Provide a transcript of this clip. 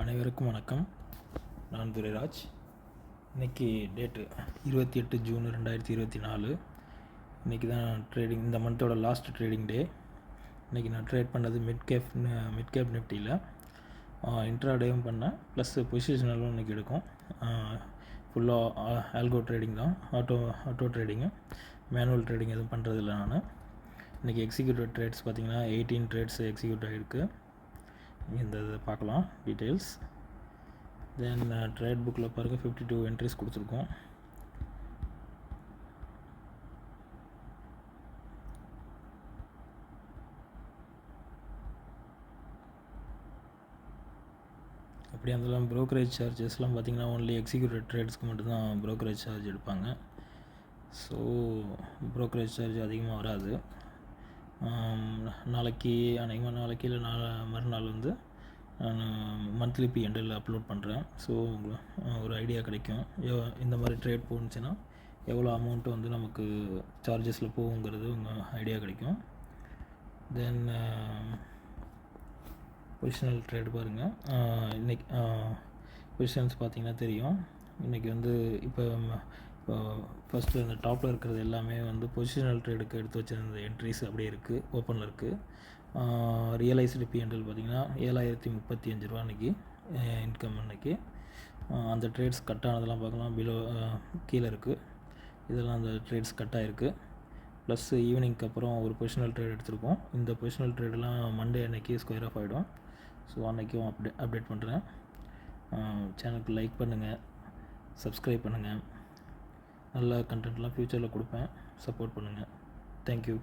அனைவருக்கும் வணக்கம். நான் துரைராஜ். இன்றைக்கி டேட்டு 28 ஜூன் 2024. இன்றைக்கி தான் ட்ரேடிங், இந்த மந்தோட லாஸ்ட் ட்ரேடிங் டே. இன்றைக்கி நான் ட்ரேட் பண்ணது மிட் கேப் நிஃப்டியில் இன்ட்ராடேவும் பண்ணேன், ப்ளஸ் பொசிஷனலும் இன்றைக்கி எடுக்கும். ஃபுல்லாக ஆல்கோ ட்ரேடிங் தான், ஆட்டோ ட்ரேடிங்கு, மேனுவல் ட்ரேடிங் எதுவும் பண்ணுறதில்ல. நான் இன்றைக்கி எக்ஸிக்யூட்டிவ் ட்ரேட்ஸ் பார்த்திங்கன்னா 18 ட்ரேட்ஸ் எக்ஸிக்யூட் ஆகிருக்கு. இந்த இதை பார்க்கலாம் டீட்டெயில்ஸ். தென் ட்ரேட் புக்கில் பாருங்கள் 52 என்ட்ரிஸ் கொடுத்துருக்கோம். அப்படியே அதெல்லாம் ப்ரோக்கரேஜ் சார்ஜஸ்லாம் பார்த்திங்கன்னா ஒன்லி எக்ஸிக்யூட்டிவ் ட்ரேட்ஸ்க்கு மட்டும்தான் ப்ரோக்கரேஜ் சார்ஜ் எடுப்பாங்க. ஸோ ப்ரோக்கரேஜ் சார்ஜ் அதிகமாக வராது. நாளைக்கு இல்லை மறுநாள் வந்து நான் மந்த்லி பிஎன்எல் அப்லோட் பண்ணுறேன். ஸோ ஒரு ஐடியா கிடைக்கும், இந்த மாதிரி ட்ரேட் போணுச்சுன்னா எவ்வளோ அமௌண்ட்டு வந்து நமக்கு சார்ஜஸில் போகுங்கிறது உங்கள் ஐடியா கிடைக்கும். தென் பொசிஷனல் ட்ரேட் பாருங்கள். இன்றைக்கி பொசிஷன்ஸ் பார்த்திங்கன்னா தெரியும். இன்றைக்கி வந்து இப்போ ஃபஸ்ட்டு இந்த டாப்பில் இருக்கிறது எல்லாமே வந்து பொசிஷனல் ட்ரேடுக்கு எடுத்து வச்சுருந்த என்ட்ரிஸ் அப்படியே இருக்குது, ஓப்பனில் இருக்குது. ரியலைஸ்டு பிஎன்எல் பார்த்திங்கன்னா 7035 ரூபா இன்றைக்கி இன்கம். இன்றைக்கி அந்த ட்ரேட்ஸ் கட் ஆனதெல்லாம் பார்க்கலாம், கீழே இருக்குது. இதெல்லாம் அந்த ட்ரேட்ஸ் கட் ஆகிருக்கு. ப்ளஸ் ஈவினிங்க்கு அப்புறம் ஒரு பொசிஷனல் ட்ரேட் எடுத்திருக்கோம். இந்த பொசிஷனல் ட்ரேடெலாம் மண்டே அன்றைக்கி ஸ்கொயர் ஆஃப் ஆகிடும். ஸோ அன்றைக்கும் அப்டேட் பண்ணுறேன். சேனலுக்கு லைக் பண்ணுங்கள், சப்ஸ்கிரைப் பண்ணுங்கள். நல்ல கண்டென்ட்லாம் ஃப்யூச்சரில் கொடுப்பேன், சப்போர்ட் பண்ணுங்கள். தேங்க்யூ.